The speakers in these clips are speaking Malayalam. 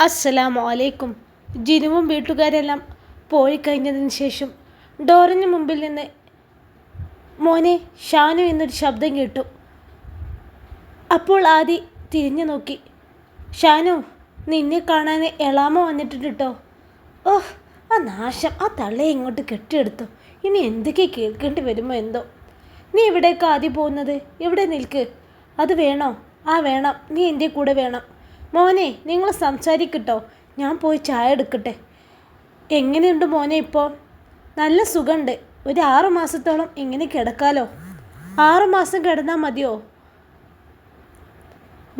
അസ്സലാമു അലൈക്കും. ജിനുവും വീട്ടുകാരെല്ലാം പോയി കഴിഞ്ഞതിന് ശേഷം ഡോറിന് മുമ്പിൽ നിന്ന് മോനെ ഷാനു എന്നൊരു ശബ്ദം കേട്ടു. അപ്പോൾ ആദി തിരിഞ്ഞു നോക്കി. ഷാനു, നിന്നെ കാണാൻ എളാമ വന്നിട്ടുണ്ട് കേട്ടോ. ഓഹ്, ആ നാശം, ആ തള്ളയെ ഇങ്ങോട്ട് കെട്ടിയെടുത്തു. ഇനി എന്തൊക്കെ കേൾക്കേണ്ടി വരുമോ എന്തോ. നീ എവിടേക്ക് ആദ്യം പോകുന്നത്? ഇവിടെ നിൽക്ക്. അത് വേണോ? ആ വേണം, നീ എൻ്റെ കൂടെ വേണം. മോനെ, നിങ്ങൾ സംസാരിക്കട്ടോ, ഞാൻ പോയി ചായ എടുക്കട്ടെ. എങ്ങനെയുണ്ട് മോനെ ഇപ്പോൾ? നല്ല സുഖമുണ്ട്. ഒരു 6 മാസത്തോളം ഇങ്ങനെ കിടക്കാലോ. 6 മാസം കിടന്നാൽ മതിയോ?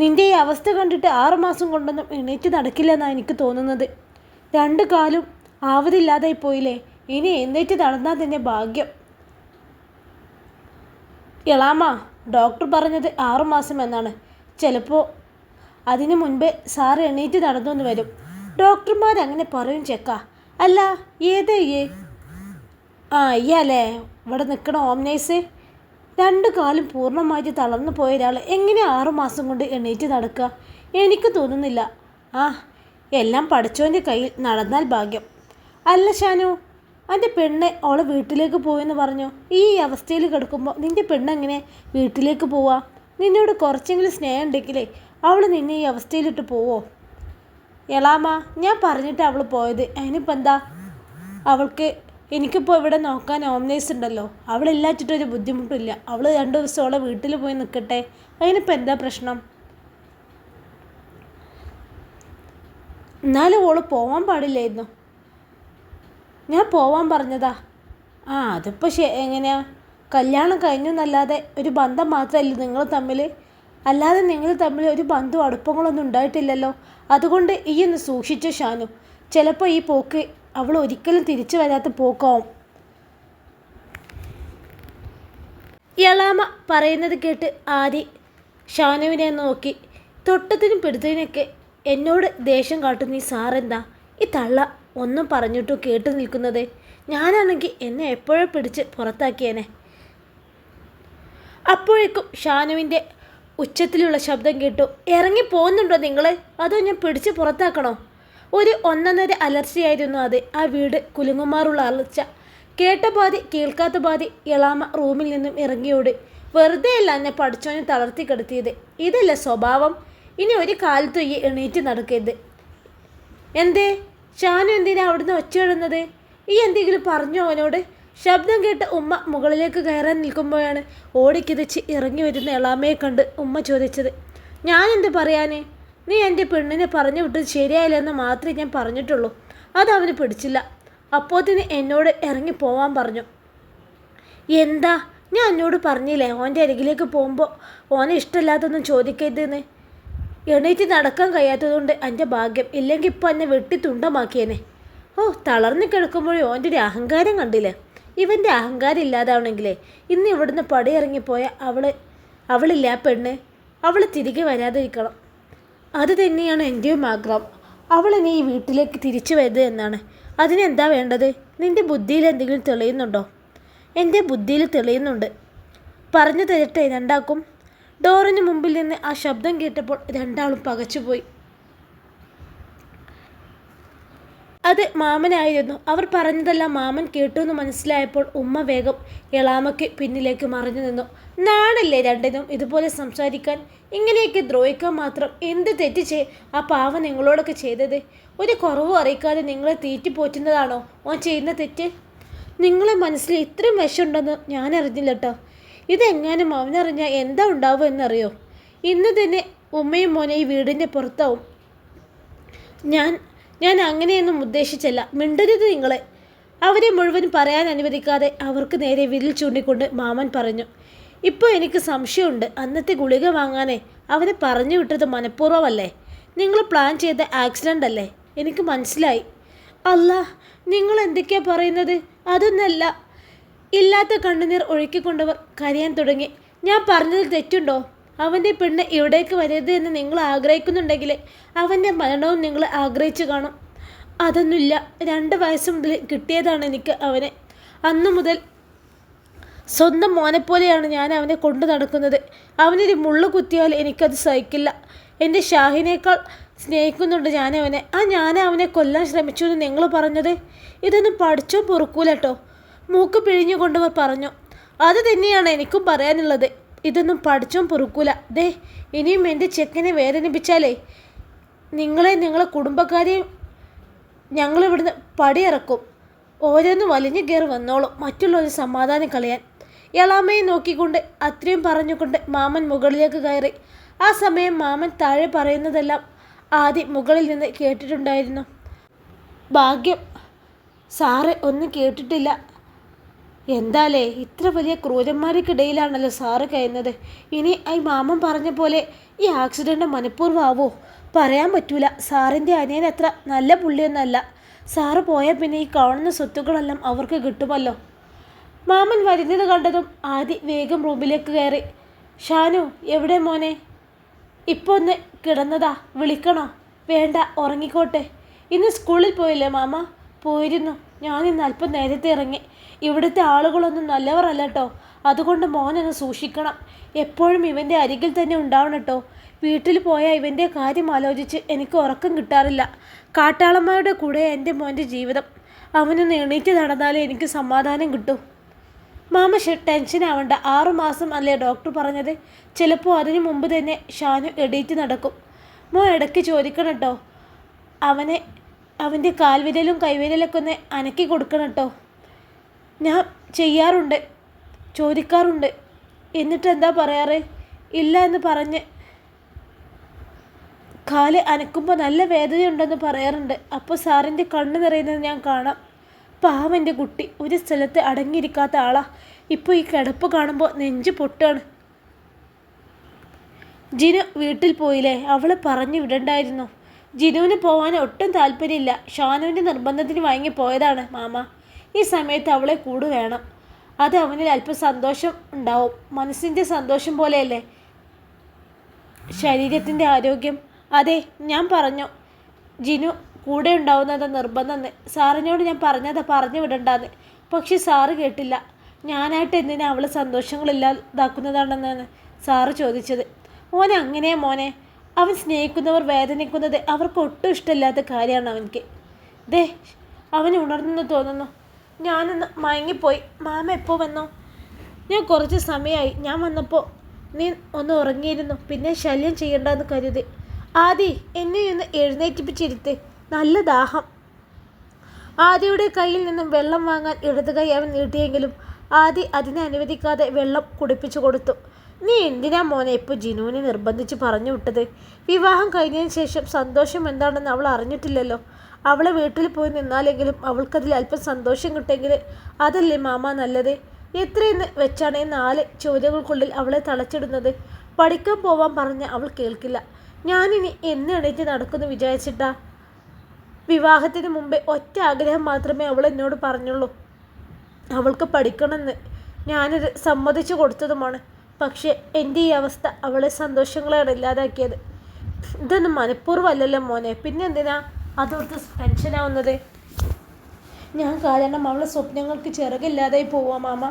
നിൻ്റെ ഈ അവസ്ഥ കണ്ടിട്ട് 6 മാസം കൊണ്ടൊന്നും എണീറ്റ് നടക്കില്ലെന്നാണ് എനിക്ക് തോന്നുന്നത്. 2 കാലും ആവതില്ലാതായി പോയില്ലേ. ഇനി എഴുന്നേറ്റ് നടന്നാൽ തന്നെ ഭാഗ്യം. എളാമ, ഡോക്ടർ പറഞ്ഞത് 6 മാസം എന്നാണ്. ചിലപ്പോൾ അതിനു മുൻപേ സാറ് എണീറ്റ് നടന്നു എന്ന് വരും. ഡോക്ടർമാരങ്ങനെ പറയും ചെക്ക. അല്ല, ഏതേ അയ്യല്ലേ ഇവിടെ നിൽക്കണ ഓംനൈസ്? 2 കാലും പൂർണ്ണമായിട്ട് തളർന്നു പോയ ഒരാൾ എങ്ങനെ 6 മാസം കൊണ്ട് എണീറ്റ് നടക്കുക? എനിക്ക് തോന്നുന്നില്ല. എല്ലാം പഠിച്ചവൻ്റെ കയ്യിൽ, നടന്നാൽ ഭാഗ്യം. അല്ല ഷാനു, എൻ്റെ പെണ്ണ് അവളെ വീട്ടിലേക്ക് പോയെന്ന് പറഞ്ഞു. ഈ അവസ്ഥയിൽ കിടക്കുമ്പോൾ നിൻ്റെ പെണ്ണെങ്ങനെ വീട്ടിലേക്ക് പോവാ? നിന്നോട് കുറച്ചെങ്കിലും സ്നേഹം ഉണ്ടെങ്കിലേ അവൾ നിന്നെ ഈ അവസ്ഥയിലിട്ട് പോവോ? എളാമ, ഞാൻ പറഞ്ഞിട്ട് അവൾ പോയത്. അതിനിപ്പോൾ എന്താ? എനിക്കിപ്പോൾ ഇവിടെ നോക്കാൻ ഓംനേഴ്സ് ഉണ്ടല്ലോ. അവളില്ലാച്ചിട്ടൊരു ബുദ്ധിമുട്ടില്ല. അവൾ 2 ദിവസം അവളെ വീട്ടിൽ പോയി നിൽക്കട്ടെ. അതിനിപ്പോൾ എന്താ പ്രശ്നം? എന്നാലും അവൾ പോവാൻ പാടില്ലായിരുന്നു. ഞാൻ പോവാൻ പറഞ്ഞതാ. അതിപ്പോൾ എങ്ങനെയാ? കല്യാണം കഴിഞ്ഞു എന്നല്ലാതെ ഒരു ബന്ധം മാത്രമല്ല നിങ്ങൾ തമ്മിൽ. അല്ലാതെ നിങ്ങൾ തമ്മിൽ ഒരു ബന്ധവും അടുപ്പങ്ങളൊന്നും ഉണ്ടായിട്ടില്ലല്ലോ. അതുകൊണ്ട് ഈ ഒന്ന് സൂക്ഷിച്ചു ഷാനു. ചിലപ്പോൾ ഈ പോക്ക് അവൾ ഒരിക്കലും തിരിച്ചു വരാത്ത പോക്കാവും. എളാമ പറയുന്നത് കേട്ട് ആദി ഷാനുവിനെ നോക്കി. തൊട്ടത്തിനും പിടുത്തതിനൊക്കെ എന്നോട് ദേഷ്യം കാട്ടുന്ന ഈ സാറെന്താ ഈ തള്ള ഒന്നും പറഞ്ഞിട്ടു കേട്ടു നിൽക്കുന്നത്? ഞാനാണെങ്കിൽ എന്നെ എപ്പോഴും പിടിച്ച് പുറത്താക്കിയേനെ. അപ്പോഴേക്കും ഷാനുവിൻ്റെ ഉച്ചത്തിലുള്ള ശബ്ദം കേട്ടു. ഇറങ്ങി പോകുന്നുണ്ടോ നിങ്ങൾ? അതോ ഞാൻ പിടിച്ച് പുറത്താക്കണോ? ഒരു 1.5 അലർച്ചയായിരുന്നു അത്. ആ വീട് കുലുങ്ങുമാറുള്ള അലർച്ച. കേട്ട പാതി കേൾക്കാത്ത പാതി എളാമ റൂമിൽ നിന്നും ഇറങ്ങിയോട്. വെറുതെയല്ല എന്നെ പഠിച്ചോനെ തളർത്തി കിടത്തിയത്. ഇതല്ല സ്വഭാവം. ഇനി ഒരു കാലത്തും ഈ എണീറ്റ് നടക്കരുത്. എന്തേ ഷാനു, എന്തിനാ അവിടുന്ന് ഒച്ചയിടുന്നത്? ഈ എന്തെങ്കിലും പറഞ്ഞോ അവനോട്? ശബ്ദം കേട്ട് ഉമ്മ മുകളിലേക്ക് കയറാൻ നിൽക്കുമ്പോഴാണ് ഓടിക്കിതച്ച് ഇറങ്ങി വരുന്ന എളാമയെ കണ്ട് ഉമ്മ ചോദിച്ചത്. ഞാൻ എന്ത് പറയാനേ? നീ എൻ്റെ പെണ്ണിനെ പറഞ്ഞു വിട്ടത് ശരിയായില്ലെന്ന് മാത്രമേ ഞാൻ പറഞ്ഞിട്ടുള്ളൂ. അതവന് പിടിച്ചില്ല. അപ്പോത്തിന് എന്നോട് ഇറങ്ങി പോവാൻ പറഞ്ഞു. എന്താ, ഞാൻ എന്നോട് പറഞ്ഞില്ലേ ഓൻ്റെ അരികിലേക്ക് പോകുമ്പോൾ ഓനെ ഇഷ്ടമില്ലാത്തൊന്നും ചോദിക്കരുതെന്ന്? എണീറ്റ് നടക്കാൻ കഴിയാത്തതുകൊണ്ട് എൻ്റെ ഭാഗ്യം. ഇല്ലെങ്കിൽ ഇപ്പോൾ എന്നെ വെട്ടി തുണ്ടമാക്കിയേനെ. തളർന്നു കിടക്കുമ്പോഴേ ഓൻ്റെ ഒരു അഹങ്കാരം കണ്ടില്ലേ? ഇവൻ്റെ അഹങ്കാരം ഇല്ലാതാവണമെങ്കിലേ ഇന്ന് ഇവിടുന്ന് പടിയിറങ്ങിപ്പോയ അവളില്ല ആ പെണ്ണ്, അവൾ തിരികെ വരാതിരിക്കണം. അത് തന്നെയാണ് എൻ്റെയും ആഗ്രഹം. അവളിനി ഈ വീട്ടിലേക്ക് തിരിച്ചു വരുന്നത് എന്നാണ്. അതിനെന്താ വേണ്ടത്? നിൻ്റെ ബുദ്ധിയിൽ എന്തെങ്കിലും തെളിയുന്നുണ്ടോ? എൻ്റെ ബുദ്ധിയിൽ തെളിയുന്നുണ്ട്. പറഞ്ഞു തരട്ടെ രണ്ടാക്കും? ഡോറിന് മുമ്പിൽ നിന്ന് ആ ശബ്ദം കേട്ടപ്പോൾ രണ്ടാളും പകച്ചുപോയി. അത് മാമനായിരുന്നു. അവർ പറഞ്ഞതെല്ലാം മാമൻ കേട്ടു എന്ന് മനസ്സിലായപ്പോൾ ഉമ്മ വേഗം എളാമയ്ക്ക് പിന്നിലേക്ക് മറിഞ്ഞു നിന്നു. നാണല്ലേ രണ്ടിനും ഇതുപോലെ സംസാരിക്കാൻ? ഇങ്ങനെയൊക്കെ ദ്രോഹിക്കാൻ മാത്രം എന്ത് തെറ്റ് ആ പാവ നിങ്ങളോടൊക്കെ ചെയ്തത്? ഒരു കുറവും അറിയിക്കാതെ നിങ്ങളെ തീറ്റിപ്പോറ്റുന്നതാണോ ഓൻ ചെയ്യുന്ന തെറ്റ്? നിങ്ങളെ മനസ്സിൽ ഇത്രയും വിഷമുണ്ടെന്ന് ഞാൻ അറിഞ്ഞില്ല കേട്ടോ. ഇതെങ്ങാനും അവനറിഞ്ഞാൽ എന്താ ഉണ്ടാവുക എന്നറിയോ? ഇന്ന് തന്നെ ഉമ്മയും മോനെ ഈ വീടിൻ്റെ പുറത്താവും. ഞാൻ അങ്ങനെയൊന്നും ഉദ്ദേശിച്ചല്ല. മിണ്ടരുത് നിങ്ങളെ. അവരെ മുഴുവൻ പറയാൻ അനുവദിക്കാതെ അവർക്ക് നേരെ വിരൽ ചൂണ്ടിക്കൊണ്ട് മാമൻ പറഞ്ഞു. ഇപ്പോൾ എനിക്ക് സംശയമുണ്ട്. അന്നത്തെ ഗുളിക വാങ്ങാനേ അവനെ പറഞ്ഞു വിട്ടത് മനഃപൂർവ്വമല്ലേ? നിങ്ങൾ പ്ലാൻ ചെയ്ത ആക്സിഡൻ്റ് അല്ലേ? എനിക്ക് മനസ്സിലായി. അല്ല, നിങ്ങൾ എന്തൊക്കെയാ പറയുന്നത്? അതൊന്നല്ല. ഇല്ലാത്ത കണ്ണുനീർ ഒഴുക്കിക്കൊണ്ടവർ കരയാൻ തുടങ്ങി. ഞാൻ പറഞ്ഞതിൽ തെറ്റുണ്ടോ? അവൻ്റെ പെണ്ണ് ഇവിടേക്ക് വരരുത് എന്ന് നിങ്ങൾ ആഗ്രഹിക്കുന്നുണ്ടെങ്കിൽ അവൻ്റെ മരണവും നിങ്ങൾ ആഗ്രഹിച്ചു കാണും. അതൊന്നുമില്ല. 2 വയസ്സ് മുതൽ കിട്ടിയതാണ് എനിക്ക് അവനെ. അന്നു മുതൽ സ്വന്തം മോനെപ്പോലെയാണ് ഞാൻ അവനെ കൊണ്ടു നടക്കുന്നത്. അവനൊരു മുള്ളു കുത്തിയാൽ എനിക്കത് സഹിക്കില്ല. എൻ്റെ ഷാഹിനേക്കാൾ സ്നേഹിക്കുന്നുണ്ട് ഞാനവനെ. ഞാൻ അവനെ കൊല്ലാൻ ശ്രമിച്ചു എന്ന് നിങ്ങൾ പറഞ്ഞത് ഇതൊന്നും പഠിച്ചോ പൊറുക്കൂലട്ടോ. മൂക്ക് പിഴിഞ്ഞു കൊണ്ടവർ പറഞ്ഞു. അത് തന്നെയാണ് എനിക്കും പറയാനുള്ളത്. ഇതൊന്നും പഠിച്ചോ പൊറുക്കൂല. ദേ ഇനിയും എൻ്റെ ചെക്കനെ വേദനിപ്പിച്ചാലേ നിങ്ങളെ കുടുംബക്കാരെയും ഞങ്ങളിവിടുന്ന് പടിയിറക്കും. ഓരോന്ന് വലിഞ്ഞു കയറി വന്നോളും മറ്റുള്ളവർ സമാധാനം കളയാൻ. എളാമയെ നോക്കിക്കൊണ്ട് അത്രയും പറഞ്ഞുകൊണ്ട് മാമൻ മുകളിലേക്ക് കയറി. ആ സമയം മാമൻ താഴെ പറയുന്നതെല്ലാം ആദി മുകളിൽ നിന്ന് കേട്ടിട്ടുണ്ടായിരുന്നു. ഭാഗ്യം സാറ് ഒന്നും കേട്ടിട്ടില്ല. എന്താലേ ഇത്ര വലിയ ക്രൂരന്മാർക്കിടയിലാണല്ലോ സാറ് കഴിയുന്നത്. ഇനി ഈ മാമൻ പറഞ്ഞ പോലെ ഈ ആക്സിഡൻറ്റ് മനഃപൂർവ്വമാവോ പറയാൻ പറ്റൂല. സാറിൻ്റെ അനിയൻ അത്ര നല്ല പുള്ളിയൊന്നല്ല. സാറ് പോയാൽ പിന്നെ ഈ കാണുന്ന സ്വത്തുക്കളെല്ലാം അവർക്ക് കിട്ടുമല്ലോ. മാമൻ വരുന്നത് കണ്ടതും ആദി വേഗം റൂമിലേക്ക് കയറി. ഷാനു എവിടെ മോനെ? ഇപ്പോൾ ഒന്ന് കിടന്നതാ. വിളിക്കണോ? വേണ്ട, ഉറങ്ങിക്കോട്ടെ. ഇന്ന് സ്കൂളിൽ പോയില്ലേ മാമ? പോയിരുന്നു. ഞാനിന്ന് അല്പം നേരത്തെ ഇറങ്ങി. ഇവിടുത്തെ ആളുകളൊന്നും നല്ലവരല്ല കേട്ടോ. അതുകൊണ്ട് മോനൊന്ന് സൂക്ഷിക്കണം. എപ്പോഴും ഇവൻ്റെ അരികിൽ തന്നെ ഉണ്ടാവണം കേട്ടോ. വീട്ടിൽ പോയാൽ ഇവൻ്റെ കാര്യം ആലോചിച്ച് എനിക്ക് ഉറക്കം കിട്ടാറില്ല. കാട്ടാളന്മാരുടെ കൂടെ എൻ്റെ മോൻ്റെ ജീവിതം. അവനൊന്ന് എണീറ്റ് നടന്നാലേ എനിക്ക് സമാധാനം കിട്ടൂ. മാമ ടെൻഷൻ ആവണ്ട. 6 മാസം അല്ലേ ഡോക്ടർ പറഞ്ഞത്? ചിലപ്പോൾ അതിനു മുമ്പ് തന്നെ ഷാനു എണീറ്റ് നടക്കും. ഇടയ്ക്ക് ചോദിക്കണം കേട്ടോ. അവൻ്റെ കാൽവിരലും കൈവിരലൊക്കെ ഒന്ന് അനക്കി കൊടുക്കണം കേട്ടോ. ഞാൻ ചെയ്യാറുണ്ട്, ചോദിക്കാറുണ്ട്. എന്നിട്ട് എന്താ പറയാറ്? ഇല്ല എന്ന് പറഞ്ഞ് കാല് അനക്കുമ്പോൾ നല്ല വേദനയുണ്ടെന്ന് പറയാറുണ്ട്. അപ്പോൾ സാറിൻ്റെ കണ്ണ് നിറയുന്നത് ഞാൻ കാണാം. പാവൻ്റെ കുട്ടി ഒരു സ്ഥലത്ത് അടങ്ങിയിരിക്കാത്ത ആളാ. ഇപ്പോൾ ഈ കിടപ്പ് കാണുമ്പോൾ നെഞ്ച് പൊട്ടാണ്. ജിനു വീട്ടിൽ പോയില്ലേ? അവളെ പറഞ്ഞു വിടണ്ടായിരുന്നു. ജിനുവിന് പോകാൻ ഒട്ടും താല്പര്യമില്ല. ഷാനുവിൻ്റെ നിർബന്ധത്തിന് വാങ്ങി പോയതാണ് മാമ. ഈ സമയത്ത് അവളെ കൂടെ വേണം. അത് അവനിൽ അല്പം സന്തോഷം ഉണ്ടാവും. മനസ്സിൻ്റെ സന്തോഷം പോലെയല്ലേ ശരീരത്തിൻ്റെ ആരോഗ്യം. അതെ, ഞാൻ പറഞ്ഞു ജിനു കൂടെ ഉണ്ടാവുന്നത് നിർബന്ധം. സാറിനോട് ഞാൻ പറഞ്ഞു വിടണ്ടാന്ന്. പക്ഷെ സാറ് കേട്ടില്ല. ഞാനായിട്ട് എന്തിനാ അവൾ സന്തോഷങ്ങളില്ലാതാക്കുന്നതാണെന്നാണ് സാറ് ചോദിച്ചത്. മോനെ അങ്ങനെയാ മോനെ. അവൻ സ്നേഹിക്കുന്നവർ വേദനിക്കുന്നത് അവർക്ക് ഒട്ടും ഇഷ്ടമില്ലാത്ത കാര്യമാണ് അവനിക്ക്. ദേ അവൻ ഉണർന്നെന്ന് തോന്നുന്നു. ഞാനൊന്ന് മയങ്ങിപ്പോയി. മാമ എപ്പോൾ വന്നോ? ഞാൻ കുറച്ച് സമയമായി. ഞാൻ വന്നപ്പോൾ നീ ഒന്ന് ഉറങ്ങിയിരുന്നു. പിന്നെ ശല്യം ചെയ്യണ്ടെന്ന് കരുതി. ആദി എന്നെ ഒന്ന് എഴുന്നേറ്റിപ്പിച്ചിരുത്ത്. നല്ല ദാഹം. ആദിയുടെ കയ്യിൽ നിന്നും വെള്ളം വാങ്ങാൻ ഇടത് കൈ അവൻ നീട്ടിയെങ്കിലും ആദി അതിനെ അനുവദിക്കാതെ വെള്ളം കുടിപ്പിച്ചു കൊടുത്തു. നീ എന്തിനാ മോനെ ഇപ്പോൾ ജിനുവിനെ നിർബന്ധിച്ച് പറഞ്ഞു വിട്ടത്? വിവാഹം കഴിഞ്ഞതിന് ശേഷം സന്തോഷം എന്താണെന്ന് അവൾ അറിഞ്ഞിട്ടില്ലല്ലോ. അവളെ വീട്ടിൽ പോയി നിന്നാലെങ്കിലും അവൾക്കതിൽ അല്പം സന്തോഷം കിട്ടെങ്കിൽ അതല്ലേ മാമ നല്ലത്? എത്രയെന്ന് വെച്ചാണ് ഈ 4 ചോദ്യങ്ങൾക്കുള്ളിൽ അവളെ തളച്ചിടുന്നത്. പഠിക്കാൻ പോവാൻ പറഞ്ഞ അവൾ കേൾക്കില്ല. ഞാനിനി എന്ന് എണീറ്റ് നടക്കുമെന്ന് വിചാരിച്ചിട്ടാ? വിവാഹത്തിന് മുമ്പേ ഒറ്റ ആഗ്രഹം മാത്രമേ അവൾ എന്നോട് പറഞ്ഞുള്ളൂ, അവൾക്ക് പഠിക്കണമെന്ന്. ഞാനത് സമ്മതിച്ചു കൊടുത്തതുമാണ്. പക്ഷേ എൻ്റെ ഈ അവസ്ഥ അവളെ സന്തോഷങ്ങളാണ് ഇല്ലാതാക്കിയത്. ഇതൊന്നും മനഃപൂർവ്വമല്ലല്ലോ മോനെ. പിന്നെ എന്തിനാ അതോർത്ത് ടെൻഷനാവുന്നത്? ഞാൻ കാരണം അവളെ സ്വപ്നങ്ങൾക്ക് ചിറകില്ലാതായി പോവാ മാമ.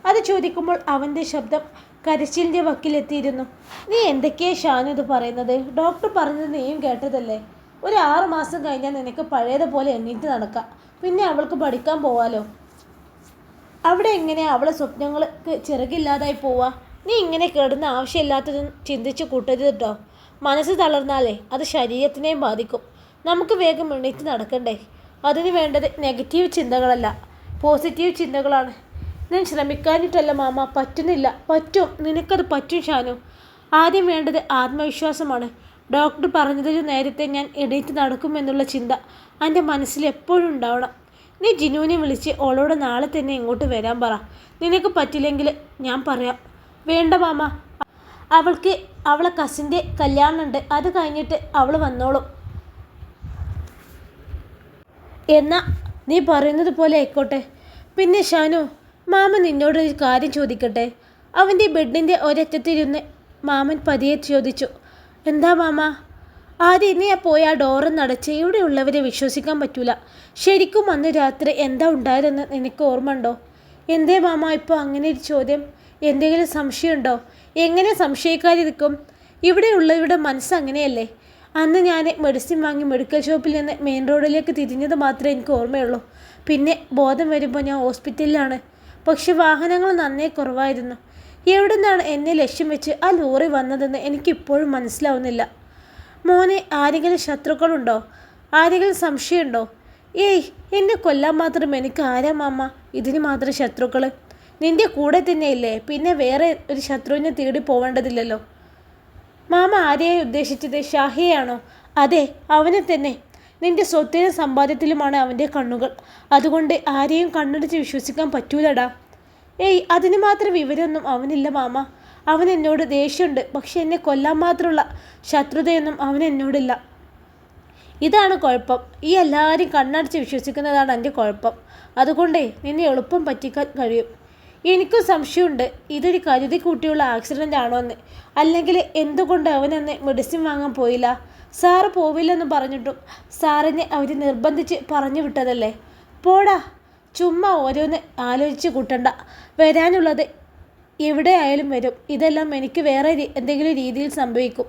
അത് ചോദിക്കുമ്പോൾ അവൻ്റെ ശബ്ദം കരച്ചിലിൻ്റെ വക്കിലെത്തിയിരുന്നു. നീ എന്തൊക്കെയാ ഷാനു ഇത് പറയുന്നത്? ഡോക്ടർ പറഞ്ഞത് നീയും കേട്ടതല്ലേ? ഒരു 6 മാസം കഴിഞ്ഞാൽ നിനക്ക് പഴയതുപോലെ എണ്ണീറ്റ് നടക്കാം. പിന്നെ അവൾക്ക് പഠിക്കാൻ പോവാലോ. അവിടെ എങ്ങനെയാ അവളെ സ്വപ്നങ്ങൾക്ക് ചിറകില്ലാതായി പോവാ? നീ ഇങ്ങനെ കിടന്ന് ആവശ്യമില്ലാത്തതും ചിന്തിച്ച് കൂട്ടരുത് കേട്ടോ. മനസ്സ് തളർന്നാലേ അത് ശരീരത്തിനെയും ബാധിക്കും. നമുക്ക് വേഗം എണീറ്റ് നടക്കണ്ടേ? അതിന് വേണ്ടത് നെഗറ്റീവ് ചിന്തകളല്ല, പോസിറ്റീവ് ചിന്തകളാണ്. ഞാൻ ശ്രമിക്കാനിട്ടല്ല മാമ. പറ്റുന്നില്ല. പറ്റും, നിനക്കത് പറ്റും ഷാനു. ആദ്യം വേണ്ടത് ആത്മവിശ്വാസമാണ്. ഡോക്ടർ പറഞ്ഞതിലും നേരത്തെ ഞാൻ എണീറ്റ് നടക്കുമെന്നുള്ള ചിന്ത എൻ്റെ മനസ്സിൽ എപ്പോഴും ഉണ്ടാവണം. നീ ജിനുവിനെ വിളിച്ച് അവളോട് നാളെ തന്നെ ഇങ്ങോട്ട് വരാൻ പറ. നിനക്ക് പറ്റില്ലെങ്കിൽ ഞാൻ പറയാം. വേണ്ട മാമ, അവളെ കസിൻ്റെ കല്യാണമുണ്ട്. അത് കഴിഞ്ഞിട്ട് അവൾ വന്നോളും. എന്നാ നീ പറയുന്നത് പോലെ ആയിക്കോട്ടെ. പിന്നെ ഷാനു, മാമൻ നിന്നോട് ഒരു കാര്യം ചോദിക്കട്ടെ? അവൻ്റെ ബെഡിൻ്റെ ഒരറ്റത്തിരുന്ന് മാമൻ പതിയെ ചോദിച്ചു. എന്താ മാമ? ആദ്യം നീ പോയി ആ ഡോറ് നടച്ച്. ഇവിടെയുള്ളവരെ വിശ്വസിക്കാൻ പറ്റൂല. ശരിക്കും അന്ന് രാത്രി എന്താ ഉണ്ടായതെന്ന് നിനക്ക് ഓർമ്മ ഉണ്ടോ? എന്തേ മാമ ഇപ്പോൾ അങ്ങനെ ഒരു ചോദ്യം? എന്തെങ്കിലും സംശയമുണ്ടോ? എങ്ങനെ സംശയിക്കാതിരിക്കും? ഇവിടെയുള്ളവരുടെ മനസ്സ് അങ്ങനെയല്ലേ. അന്ന് ഞാൻ മെഡിസിൻ വാങ്ങി മെഡിക്കൽ ഷോപ്പിൽ നിന്ന് മെയിൻ റോഡിലേക്ക് തിരിഞ്ഞത് മാത്രമേ എനിക്ക് ഓർമ്മയുള്ളൂ. പിന്നെ ബോധം വരുമ്പോൾ ഞാൻ ഹോസ്പിറ്റലിലാണ്. പക്ഷെ വാഹനങ്ങൾ നന്നേ കുറവായിരുന്നു. എവിടെ നിന്നാണ് എന്നെ ലക്ഷ്യം വെച്ച് ആ ലോറി വന്നതെന്ന് എനിക്കിപ്പോഴും മനസ്സിലാവുന്നില്ല. മോനെ, ആരെങ്കിലും ശത്രുക്കളുണ്ടോ? ആരെങ്കിലും സംശയമുണ്ടോ? ഏയ്, എന്നെ കൊല്ലാൻ മാത്രം എനിക്ക് ആരാ മാമ ഇതിന് മാത്രം ശത്രുക്കൾ? നിൻ്റെ കൂടെ തന്നെയില്ലേ, പിന്നെ വേറെ ഒരു ശത്രുവിനെ തേടി പോവേണ്ടതില്ലല്ലോ. മാമ ആരെയായി ഉദ്ദേശിച്ചത്? ഷാഹിയാണോ? അതെ, അവനെ തന്നെ. നിന്റെ സ്വത്തിനും സമ്പാദ്യത്തിലുമാണ് അവൻ്റെ കണ്ണുകൾ. അതുകൊണ്ട് ആരെയും കണ്ണടിച്ച് വിശ്വസിക്കാൻ പറ്റൂലടാ. ഏയ്, അതിന് മാത്രം വിവരമൊന്നും അവനില്ല മാമ. അവൻ എന്നോട് ദേഷ്യമുണ്ട്, പക്ഷെ എന്നെ കൊല്ലാൻ മാത്രമുള്ള ശത്രുതയൊന്നും അവൻ എന്നോടില്ല. ഇതാണ് കുഴപ്പം. ഈ എല്ലാവരും കണ്ണടിച്ച് വിശ്വസിക്കുന്നതാണ് എൻ്റെ കുഴപ്പം. അതുകൊണ്ടേ നിന്നെ എളുപ്പം പറ്റിക്കാൻ കഴിയും. എനിക്കും സംശയമുണ്ട് ഇതൊരു കരുതി കൂട്ടിയുള്ള ആക്സിഡൻ്റ് ആണോ എന്ന്. അല്ലെങ്കിൽ എന്തുകൊണ്ട് അവനന്ന് മെഡിസിൻ വാങ്ങാൻ പോയില്ല? സാറ് പോവില്ലെന്ന് പറഞ്ഞിട്ടും സാറിനെ അവർ നിർബന്ധിച്ച് പറഞ്ഞു വിട്ടതല്ലേ. പോടാ, ചുമ്മാ ഓരോന്ന് ആലോചിച്ച് കൂട്ടണ്ട. വരാനുള്ളത് എവിടെയായാലും വരും. ഇതെല്ലാം എനിക്ക് വേറെ എന്തെങ്കിലും രീതിയിൽ സംഭവിക്കും.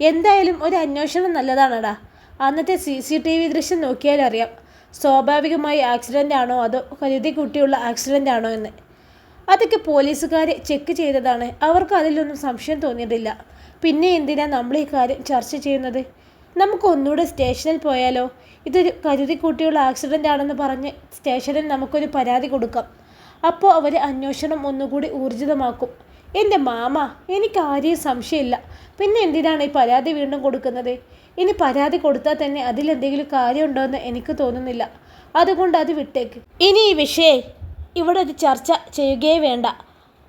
എന്തായാലും ഒരു അന്വേഷണം നല്ലതാണടാ. അന്നത്തെ CCTV ദൃശ്യം നോക്കിയാൽ അറിയാം സ്വാഭാവികമായി ആക്സിഡൻ്റ് ആണോ അതോ കരുതി കൂട്ടിയുള്ള ആക്സിഡൻ്റ് ആണോ എന്ന്. അതൊക്കെ പോലീസുകാരെ ചെക്ക് ചെയ്തതാണ്. അവർക്ക് അതിലൊന്നും സംശയം തോന്നിയിട്ടില്ല. പിന്നെ എന്തിനാ നമ്മൾ ഈ കാര്യം ചർച്ച ചെയ്യുന്നത്? നമുക്ക് ഒന്നുകൂടെ സ്റ്റേഷനിൽ പോയാലോ? ഇതൊരു കരുതി കൂട്ടിയുള്ള ആക്സിഡൻ്റ് ആണെന്ന് പറഞ്ഞ് സ്റ്റേഷനിൽ നമുക്കൊരു പരാതി കൊടുക്കാം. അപ്പോൾ അവർ അന്വേഷണം ഒന്നുകൂടി ഊർജിതമാക്കും. എൻ്റെ മാമ, എനിക്ക് ആരെയും സംശയമില്ല. പിന്നെ എന്തിനാണ് ഈ പരാതി വീണ്ടും കൊടുക്കുന്നത്? ഇനി പരാതി കൊടുത്താൽ തന്നെ അതിലെന്തെങ്കിലും കാര്യമുണ്ടോ എന്ന് എനിക്ക് തോന്നുന്നില്ല. അതുകൊണ്ട് അത് വിട്ടേക്ക്. ഇനി ഈ വിഷയം ഇവിടെ ഒരു ചർച്ച ചെയ്യുകയേ വേണ്ട.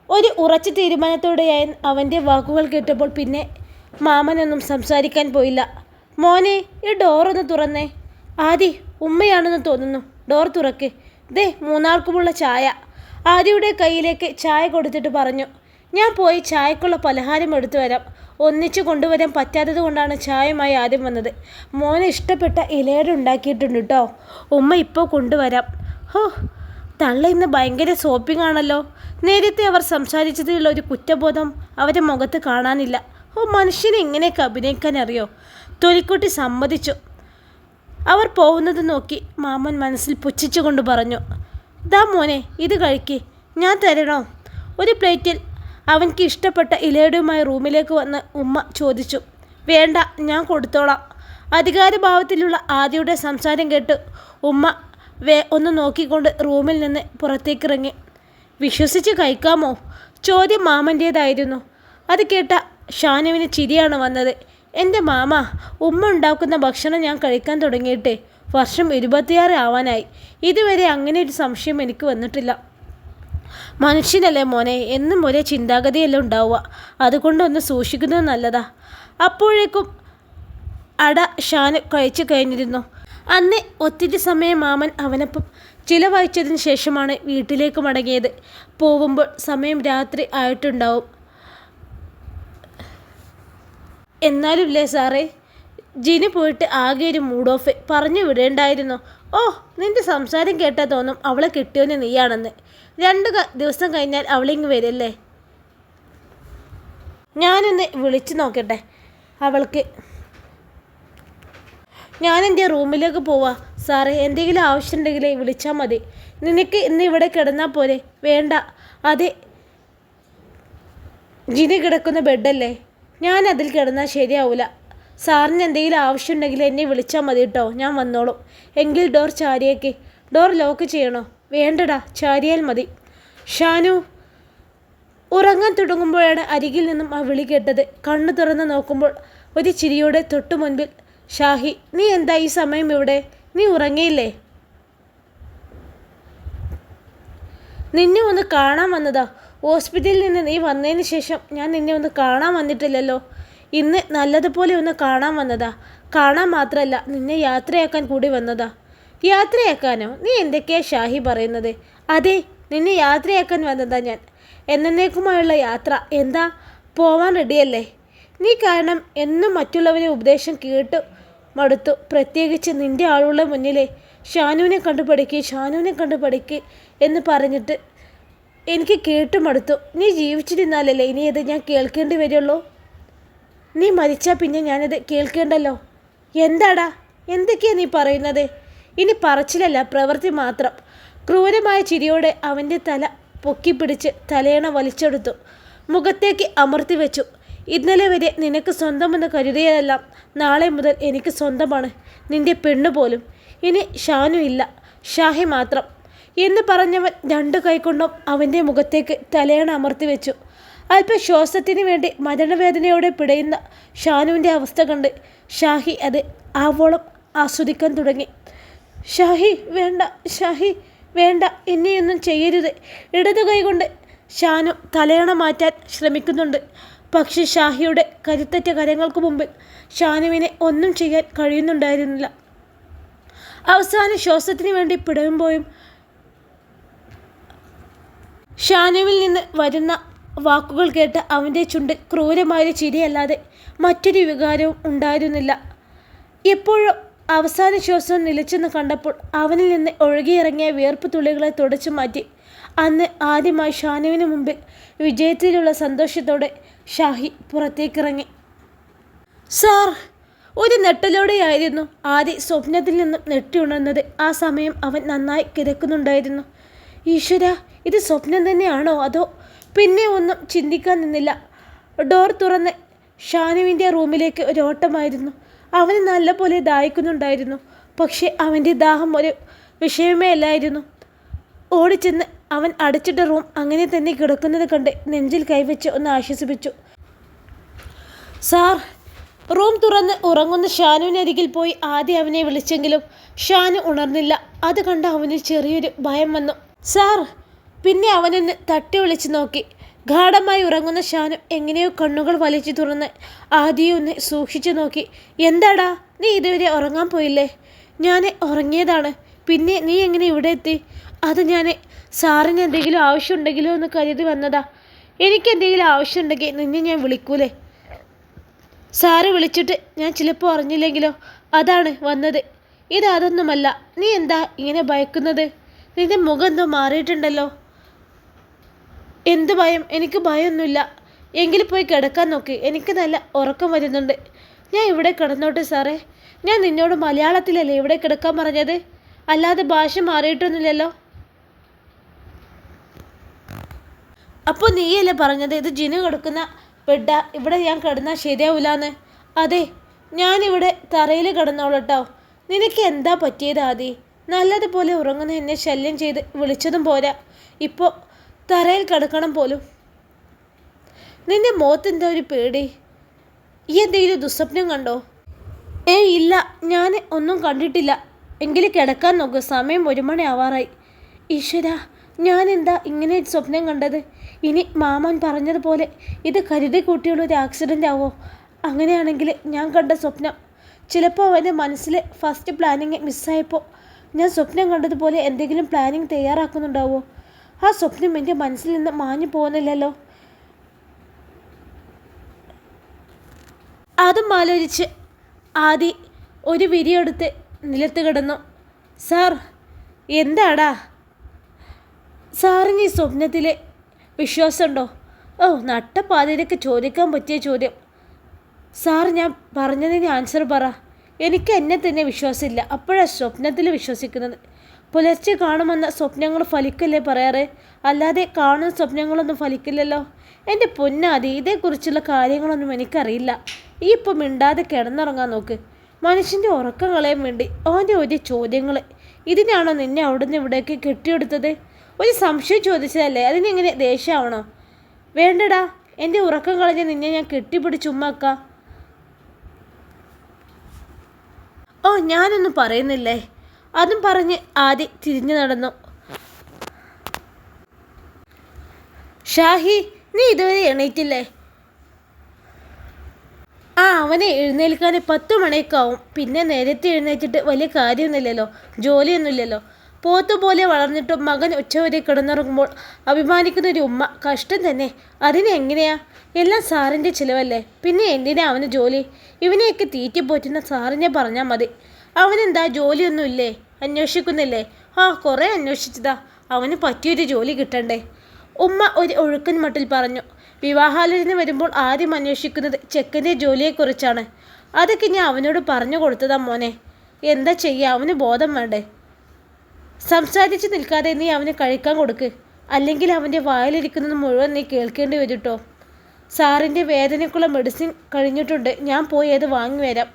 ഒരു ഉറച്ച തീരുമാനത്തോടെയായി അവൻ്റെ വാക്കുകൾ കേട്ടപ്പോൾ പിന്നെ മാമനൊന്നും സംസാരിക്കാൻ പോയില്ല. മോനെ, ഈ ഡോറൊന്ന് തുറന്നേ. ആദി, ഉമ്മയാണെന്ന് തോന്നുന്നു. ഡോർ തുറക്ക്. ദേ, മൂന്നാർക്കുമുള്ള ചായ. ആദിയുടെ കയ്യിലേക്ക് ചായ കൊടുത്തിട്ട് പറഞ്ഞു. ഞാൻ പോയി ചായക്കുള്ള പലഹാരം എടുത്തു വരാം. ഒന്നിച്ചു കൊണ്ടുവരാൻ പറ്റാത്തത് കൊണ്ടാണ് ചായയുമായി ആദ്യം വന്നത്. മോനെ ഇഷ്ടപ്പെട്ട ഇലയുടെ ഉണ്ടാക്കിയിട്ടുണ്ട് കേട്ടോ. ഉമ്മ ഇപ്പോൾ കൊണ്ടുവരാം. ഹോ, തള്ള ഇന്ന് ഭയങ്കര ഷോപ്പിംഗ് ആണല്ലോ. നേരത്തെ അവർ സംസാരിച്ചതിലുള്ള ഒരു കുറ്റബോധം അവരുടെ മുഖത്ത് കാണാനില്ല. ഓ, മനുഷ്യനെ ഇങ്ങനെയൊക്കെ അഭിനയിക്കാൻ അറിയോ? തൊലിക്കുട്ടി സമ്മതിച്ചു. അവർ പോകുന്നത് നോക്കി മാമൻ മനസ്സിൽ പുച്ഛിച്ചു കൊണ്ട് പറഞ്ഞു, ദാ മോനെ, ഇത് കഴിക്ക്. ഞാൻ തരണോ? ഒരു പ്ലേറ്റിൽ അവൻക്ക് ഇഷ്ടപ്പെട്ട ഇലയുടെയുമായി റൂമിലേക്ക് വന്ന് ഉമ്മ ചോദിച്ചു. വേണ്ട, ഞാൻ കൊടുത്തോളാം. അധികാരഭാവത്തിലുള്ള ആദിയുടെ സംസാരം കേട്ട് ഉമ്മ ഒന്ന് നോക്കിക്കൊണ്ട് റൂമിൽ നിന്ന് പുറത്തേക്കിറങ്ങി. വിശ്വസിച്ച് കഴിക്കാമോ? ചോദ്യം മാമൻ്റേതായിരുന്നു. അത് കേട്ട ഷാനുവിന് ചിരിയാണ് വന്നത്. എൻ്റെ മാമ, ഉമ്മ ഉണ്ടാക്കുന്ന ഭക്ഷണം ഞാൻ കഴിക്കാൻ തുടങ്ങിയിട്ട് വർഷം 26 ആവാനായി. ഇതുവരെ അങ്ങനെ ഒരു സംശയം എനിക്ക് വന്നിട്ടില്ല. മനുഷ്യനല്ലേ മോനെ, എന്നും ഒരേ ചിന്താഗതിയല്ലേ ഉണ്ടാവുക. അതുകൊണ്ടൊന്ന് സൂക്ഷിക്കുന്നത് നല്ലതാ. അപ്പോഴേക്കും അട ഷാന് കഴിച്ചു കഴിഞ്ഞിരുന്നു. അന്ന് ഒത്തിരി സമയം മാമൻ അവനൊപ്പം ചിലവഴിച്ചതിന് ശേഷമാണ് വീട്ടിലേക്ക് മടങ്ങിയത്. പോകുമ്പോൾ സമയം രാത്രി ആയിട്ടുണ്ടാവും. എന്നാലും ഇല്ലേ സാറേ, ജിന് പോയിട്ട് ആകെ ഒരു മൂഡ് ഓഫ്. പറഞ്ഞു വിടേണ്ടായിരുന്നു. ഓ, നിൻ്റെ സംസാരം കേട്ടാൽ തോന്നും അവളെ കിട്ടിയോന്ന് നീയാണെന്ന്. 2 ദിവസം കഴിഞ്ഞാൽ അവളിങ്ങ് വരില്ലേ? ഞാനൊന്ന് വിളിച്ചു നോക്കട്ടെ അവൾക്ക്. ഞാൻ എൻ്റെ റൂമിലേക്ക് പോവാ സാറേ. എന്തെങ്കിലും ആവശ്യമുണ്ടെങ്കിൽ വിളിച്ചാൽ മതി. നിനക്ക് ഇന്ന് ഇവിടെ കിടന്നാൽ പോരെ? വേണ്ട, അതെ, ജിന് കിടക്കുന്ന ബെഡല്ലേ, ഞാൻ അതിൽ കിടന്നാൽ ശരിയാവില്ല. സാറിന് എന്തെങ്കിലും ആവശ്യമുണ്ടെങ്കിൽ എന്നെ വിളിച്ചാൽ മതി കേട്ടോ, ഞാൻ വന്നോളും. എങ്കിൽ ഡോർ ചാരിയേക്ക്. ഡോർ ലോക്ക് ചെയ്യണോ? വേണ്ടടാ, ചാരിയാൽ മതി. ഷാനു ഉറങ്ങാൻ തുടങ്ങുമ്പോഴാണ് അരികിൽ നിന്നും ആ വിളി കേട്ടത്. കണ്ണു തുറന്ന് നോക്കുമ്പോൾ ഒരു ചിരിയോടെ തൊട്ടു മുൻപിൽ ഷാഹി. നീ എന്താ ഈ സമയം ഇവിടെ? നീ ഉറങ്ങിയില്ലേ? നിന്നെ ഒന്ന് കാണാൻ വന്നതാ. ഹോസ്പിറ്റലിൽ നിന്ന് നീ വന്നതിന് ശേഷം ഞാൻ നിന്നെ ഒന്ന് കാണാൻ വന്നിട്ടില്ലല്ലോ. ഇന്ന് നല്ലതുപോലെ ഒന്ന് കാണാൻ വന്നതാ. കാണാൻ മാത്രമല്ല, നിന്നെ യാത്രയാക്കാൻ കൂടി വന്നതാ. യാത്രയാക്കാനോ? നീ എന്തൊക്കെയാ ഷാഹി പറയുന്നത്? അതെ, നിന്നെ യാത്രയാക്കാൻ വന്നതാ ഞാൻ. എന്നേക്കുമായുള്ള യാത്ര. എന്താ, പോവാൻ റെഡിയല്ലേ? നീ കാരണം എന്നും മറ്റുള്ളവരെ ഉപദേശം കേട്ടു മടുത്തു. പ്രത്യേകിച്ച് നിൻ്റെ ആളുള്ള മുന്നിലെ ഷാനുവിനെ കണ്ടുപഠിക്ക് എന്ന് പറഞ്ഞിട്ട് എനിക്ക് കേട്ടു മടുത്തു. നീ ജീവിച്ചിരുന്നാലല്ലേ ഇനി ഇത് ഞാൻ കേൾക്കേണ്ടി വരുള്ളൂ. നീ മരിച്ചാൽ പിന്നെ ഞാനത് കേൾക്കേണ്ടല്ലോ. എന്താടാ, എന്തൊക്കെയാ നീ പറയുന്നത്? ഇനി പറച്ചിലല്ല, പ്രവൃത്തി മാത്രം. ക്രൂരമായ ചിരിയോടെ അവൻ്റെ തല പൊക്കിപ്പിടിച്ച് തലയണ വലിച്ചെടുത്തു, മുഖത്തേക്ക് അമർത്തി വെച്ചു. ഇന്നലെ വരെ നിനക്ക് സ്വന്തമെന്ന് കരുതിയതെല്ലാം നാളെ മുതൽ എനിക്ക് സ്വന്തമാണ്. നിന്റെ പെണ്ണുപോലും. ഇനി ഷാനു ഇല്ല, ഷാഹി മാത്രം എന്ന് പറഞ്ഞവൻ രണ്ടു കൈകൊണ്ടും അവൻ്റെ മുഖത്തേക്ക് തലയണ അമർത്തി വെച്ചു. അല്പം ശ്വാസത്തിന് വേണ്ടി മരണവേദനയോടെ പിടയുന്ന ഷാനുവിൻ്റെ അവസ്ഥ കണ്ട് ഷാഹി അത് ആവോളം ആസ്വദിക്കാൻ തുടങ്ങി. ഷാഹി വേണ്ട, ഷാഹി വേണ്ട, എന്നെയൊന്നും ചെയ്യരുത്. ഇടതു കൈകൊണ്ട് ഷാനു തലയണ മാറ്റാൻ ശ്രമിക്കുന്നുണ്ട്. പക്ഷെ ഷാഹിയുടെ കരുത്തറ്റ കരങ്ങൾക്ക് മുമ്പിൽ ഷാനുവിനെ ഒന്നും ചെയ്യാൻ കഴിയുന്നുണ്ടായിരുന്നില്ല. അവസാന ശ്വാസത്തിന് വേണ്ടി പിടയുമ്പോഴും ഷാനുവിൽ നിന്ന് വരുന്ന വാക്കുകൾ കേട്ട് അവൻ്റെ ചുണ്ടിൽ ക്രൂരമായ ചിരിയല്ലാതെ മറ്റൊരു വികാരവും ഉണ്ടായിരുന്നില്ല. എപ്പോഴും അവസാന ശ്വാസം നിലച്ചെന്ന് കണ്ടപ്പോൾ അവനിൽ നിന്ന് ഒഴുകിയിറങ്ങിയ വിയർപ്പ് തുള്ളികളെ തുടച്ചു മാറ്റി. അന്ന് ആദ്യമായി ഷാനുവിന് മുമ്പിൽ വിജയത്തിലുള്ള സന്തോഷത്തോടെ ഷാഹി പുറത്തേക്കിറങ്ങി. സാർ! ഒരു നെട്ടലോടെയായിരുന്നു ആദി സ്വപ്നത്തിൽ നിന്നും നെട്ടിയുണർന്നത്. ആ സമയം അവൻ നന്നായി കിതക്കുന്നുണ്ടായിരുന്നു. ഈശ്വര, ഇത് സ്വപ്നം തന്നെയാണോ അതോ? പിന്നെ ഒന്നും ചിന്തിക്കാൻ നിന്നില്ല. ഡോർ തുറന്ന് ഷാനുവിൻ്റെ റൂമിലേക്ക് ഒരു ഓട്ടമായിരുന്നു. അവന് നല്ലപോലെ ദാഹിക്കുന്നുണ്ടായിരുന്നു. പക്ഷേ അവൻ്റെ ദാഹം ഒരു വിഷയമേ അല്ലായിരുന്നു. ഓടിച്ചെന്ന് അവൻ അടച്ചിട്ട റൂം അങ്ങനെ തന്നെ കിടക്കുന്നത് കണ്ട് നെഞ്ചിൽ കൈവച്ച് ഒന്ന് ആശ്വസിപ്പിച്ചു. സാർ! റൂം തുറന്ന് ഉറങ്ങുന്ന ഷാനുവിനരികിൽ പോയി ആദ്യം അവനെ വിളിച്ചെങ്കിലും ഷാനു ഉണർന്നില്ല. അത് കണ്ട് അവന് ചെറിയൊരു ഭയം വന്നു. സാർ! പിന്നെ അവനൊന്ന് തട്ടി വിളിച്ചു നോക്കി. ഗാഢമായി ഉറങ്ങുന്ന ഷാനു എങ്ങനെയോ കണ്ണുകൾ വലിച്ചു തുറന്ന് ആദ്യം ഒന്ന് സൂക്ഷിച്ചു നോക്കി. എന്താടാ, നീ ഇതുവരെ ഉറങ്ങാൻ പോയില്ലേ? ഞാൻ ഉറങ്ങിയതാണ്. പിന്നെ നീ എങ്ങനെ ഇവിടെ എത്തി? അത് ഞാൻ സാറിന് എന്തെങ്കിലും ആവശ്യമുണ്ടെങ്കിലോ എന്ന് കരുതി വന്നതാ. എനിക്ക് എന്തെങ്കിലും ആവശ്യമുണ്ടെങ്കിൽ നിന്നെ ഞാൻ വിളിക്കൂലേ? സാറ് വിളിച്ചിട്ട് ഞാൻ ചിലപ്പോൾ അറിഞ്ഞില്ലെങ്കിലോ? അതാണ് വന്നത്. അതൊന്നുമല്ല. നീ എന്താ ഇങ്ങനെ ഭയക്കുന്നത്? നിന്റെ മുഖം എന്തോ മാറിയിട്ടുണ്ടല്ലോ. എന്ത് ഭയം? എനിക്ക് ഭയമൊന്നുമില്ല. എങ്കിൽ പോയി കിടക്കാൻ നോക്ക്. എനിക്ക് നല്ല ഉറക്കം വരുന്നുണ്ട്. ഞാൻ ഇവിടെ കിടന്നോട്ടെ സാറേ? ഞാൻ നിന്നോട് മലയാളത്തിലല്ലേ ഇവിടെ കിടക്കാൻ പറഞ്ഞത്, അല്ലാതെ ഭാഷ മാറിയിട്ടൊന്നുമില്ലല്ലോ. അപ്പോൾ നീയല്ലേ പറഞ്ഞത് ഇത് ജിനു കിടക്കുന്ന ബെഡ, ഇവിടെ ഞാൻ കിടന്നാൽ ശരിയാവില്ലാന്ന്? അതെ, ഞാനിവിടെ തറയിൽ കിടന്നോളട്ടോ. നിനക്ക് എന്താ പറ്റിയത് ആദി? നല്ലതുപോലെ ഉറങ്ങുന്ന എന്നെ ശല്യം ചെയ്ത് വിളിച്ചതും പോരാ, ഇപ്പോൾ തറയിൽ കിടക്കണം പോലും. നിന്റെ മുഖത്തെന്താ ഒരു പേടി? ഈ എന്തെങ്കിലും ദുസ്വപ്നം കണ്ടോ? ഏയ് ഇല്ല, ഞാൻ ഒന്നും കണ്ടിട്ടില്ല. എങ്കിലും കിടക്കാൻ നോക്ക്, സമയം 1 മണി ആവാറായി. ഈശ്വര, ഞാൻ എന്താ ഇങ്ങനെ സ്വപ്നം കണ്ടത്? ഇനി മാമൻ പറഞ്ഞതുപോലെ ഇത് കരുതി കൂട്ടിയുള്ളൊരു ആക്സിഡൻ്റ് ആവോ? അങ്ങനെയാണെങ്കിൽ ഞാൻ കണ്ട സ്വപ്നം ചിലപ്പോൾ അവൻ്റെ മനസ്സിലെ ഫസ്റ്റ് പ്ലാനിങ് മിസ്സായപ്പോൾ ഞാൻ സ്വപ്നം കണ്ടതുപോലെ എന്തെങ്കിലും പ്ലാനിങ് തയ്യാറാക്കുന്നുണ്ടാവോ? ആ സ്വപ്നം എൻ്റെ മനസ്സിൽ നിന്ന് മാഞ്ഞു പോകുന്നില്ലല്ലോ. അതും ആലോചിച്ച് ആദി ഒരു വിരിയെടുത്ത് നിലത്ത് കിടന്നു. സാർ! എന്താടാ? സാറിന് ഈ സ്വപ്നത്തിൽ വിശ്വാസമുണ്ടോ? ഓ, നട്ടപ്പാതിരക്ക് ചോദിക്കാൻ പറ്റിയ ചോദ്യം. സാർ, ഞാൻ പറഞ്ഞതിന് ആൻസർ പറ. എനിക്ക് എന്നെ തന്നെ വിശ്വാസമില്ല, അപ്പോഴാണ് സ്വപ്നത്തിൽ വിശ്വസിക്കുന്നത്. പുലർച്ചെ കാണുമെന്ന സ്വപ്നങ്ങൾ ഫലിക്കല്ലേ പറയാറ്, അല്ലാതെ കാണുന്ന സ്വപ്നങ്ങളൊന്നും ഫലിക്കില്ലല്ലോ. എൻ്റെ പൊന്നാദി, ഇതേക്കുറിച്ചുള്ള കാര്യങ്ങളൊന്നും എനിക്കറിയില്ല. ഈ ഇപ്പം മിണ്ടാതെ കിടന്നുറങ്ങാൻ നോക്ക്. മനുഷ്യൻ്റെ ഉറക്കം കളയാൻ വേണ്ടി അവൻ്റെ ഒരു ചോദ്യങ്ങൾ. ഇതിനാണോ നിന്നെ അവിടുന്ന് ഇവിടേക്ക് കെട്ടിയെടുത്തത്? ഒരു സംശയം ചോദിച്ചതല്ലേ, അതിനെങ്ങനെ ദേഷ്യമാവണോ? വേണ്ടടാ, എൻ്റെ ഉറക്കം കളഞ്ഞ് നിന്നെ ഞാൻ കെട്ടിപ്പിടിച്ചുമ്മാക്കാം. ഓ, ഞാനൊന്നും പറയുന്നില്ലേ? അതും പറഞ്ഞ് ആദി തിരിഞ്ഞു നടന്നു. ഷാഹി, നീ ഇതുവരെ എണീറ്റില്ലേ? അവനെ എഴുന്നേൽക്കാൻ 10 മണിയൊക്കെ ആവും. പിന്നെ നേരത്തെ എഴുന്നേറ്റിട്ട് വലിയ കാര്യമൊന്നുമില്ലല്ലോ, ജോലിയൊന്നുമില്ലല്ലോ. പോത്തുപോലെ വളർന്നിട്ടും മകൻ ഉച്ചവരെ കിടന്നുറങ്ങുമ്പോൾ അഭിമാനിക്കുന്ന ഒരു ഉമ്മ കഷ്ടം തന്നെ. അതിനെങ്ങനെയാ? എല്ലാം സാറിൻ്റെ ചിലവല്ലേ, പിന്നെ എന്തിനാ അവന് ജോലി? ഇവനെയൊക്കെ തീറ്റിപ്പോറ്റുന്ന സാറിനെ പറഞ്ഞാൽ മതി. അവനെന്താ ജോലിയൊന്നുമില്ലേ? അന്വേഷിക്കുന്നില്ലേ? കുറേ അന്വേഷിച്ചതാ, അവന് പറ്റിയൊരു ജോലി കിട്ടണ്ടേ? ഉമ്മ ഒരു ഒഴുക്കൻ മട്ടിൽ പറഞ്ഞു. വിവാഹാലോചന വരുമ്പോൾ ആദ്യം അന്വേഷിക്കുന്നത് ചെക്കൻ്റെ ജോലിയെക്കുറിച്ചാണ്. അതൊക്കെ ഞാൻ അവനോട് പറഞ്ഞു കൊടുത്തതാ മോനെ. എന്താ ചെയ്യുക, അവന് ബോധം വേണ്ടേ? സംസാരിച്ച് നിൽക്കാതെ നീ അവന് കഴിക്കാൻ കൊടുക്ക്, അല്ലെങ്കിൽ അവൻ്റെ വായിലിരിക്കുന്നത് മുഴുവൻ നീ കേൾക്കേണ്ടി വരും കേട്ടോ. സാറിൻ്റെ വേദനയ്ക്കുള്ള മെഡിസിൻ കഴിഞ്ഞിട്ടുണ്ട്, ഞാൻ പോയി അത് വാങ്ങി വരാം.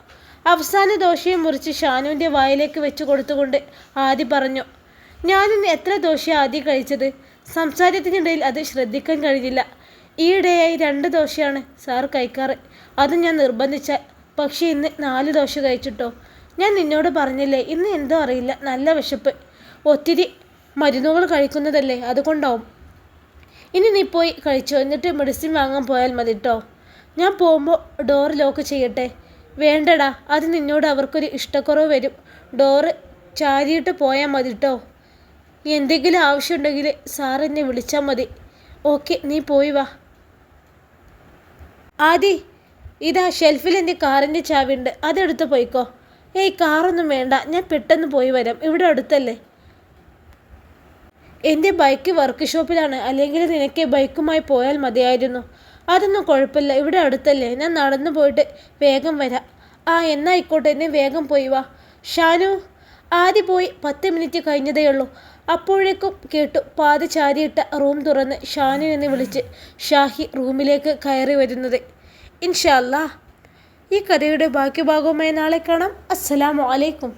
അവസാന ദോശയും മുറിച്ച് ഷാനുവിൻ്റെ വായിലേക്ക് വെച്ച് കൊടുത്തുകൊണ്ട് ആദി പറഞ്ഞു. ഞാനിന്ന് എത്ര ദോശയാണ് ആദ്യം കഴിച്ചത്? സംസാരത്തിനിടയിൽ അത് ശ്രദ്ധിക്കാൻ കഴിഞ്ഞില്ല. ഈയിടെയായി 2 ദോശയാണ് സാർ കഴിക്കാറ്, അത് ഞാൻ നിർബന്ധിച്ചാൽ. പക്ഷേ ഇന്ന് 4 ദോശ കഴിച്ചിട്ടോ. ഞാൻ നിന്നോട് പറഞ്ഞില്ലേ, ഇന്ന് എന്തോ അറിയില്ല, നല്ല വിശപ്പ്. ഒത്തിരി മരുന്നുകൾ കഴിക്കുന്നതല്ലേ, അതുകൊണ്ടാവും. ഇനി നീ പോയി കഴിച്ചോ, എന്നിട്ട് മെഡിസിൻ വാങ്ങാൻ പോയാൽ മതി കേട്ടോ. ഞാൻ പോകുമ്പോൾ ഡോർ ലോക്ക് ചെയ്യട്ടെ? വേണ്ടടാ, അത് നിന്നോട് അവർക്കൊരു ഇഷ്ടക്കുറവ് വരും. ഡോറ് ചാരിയിട്ട് പോയാൽ മതി കേട്ടോ. എന്തെങ്കിലും ആവശ്യമുണ്ടെങ്കിൽ സാർ എന്നെ വിളിച്ചാൽ മതി. ഓക്കെ, നീ പോയി വാ. ആദി, ഇതാ ഷെൽഫിൽ എൻ്റെ കാറിൻ്റെ ചാവിയുണ്ട്, അതെടുത്ത് പോയിക്കോ. ഏയ്, കാറൊന്നും വേണ്ട, ഞാൻ പെട്ടെന്ന് പോയി വരാം, ഇവിടെ അടുത്തല്ലേ. എൻ്റെ ബൈക്ക് വർക്ക് ഷോപ്പിലാണ്, അല്ലെങ്കിൽ നിനക്ക് ബൈക്കുമായി പോയാൽ മതിയായിരുന്നു. അതൊന്നും കുഴപ്പമില്ല, ഇവിടെ അടുത്തല്ലേ, ഞാൻ നടന്നു പോയിട്ട് വേഗം വരാം. ആ, എന്നായിക്കോട്ടെ, നീ വേഗം പോയി വാ. ഷാനു. ആദ്യം പോയി 10 മിനിറ്റ് കഴിഞ്ഞതേ ഉള്ളൂ. അപ്പോഴേക്കും കേട്ടു പാതി ചാരിയിട്ട റൂം തുറന്ന് ഷാനു എന്ന് വിളിച്ച് ഷാഹി റൂമിലേക്ക് കയറി വരുന്നത്. ഇൻഷാ അല്ലാ ഈ കഥയുടെ ബാക്കി ഭാഗവുമായി നാളെ കാണാം. അസ്സലാമു അലൈക്കും.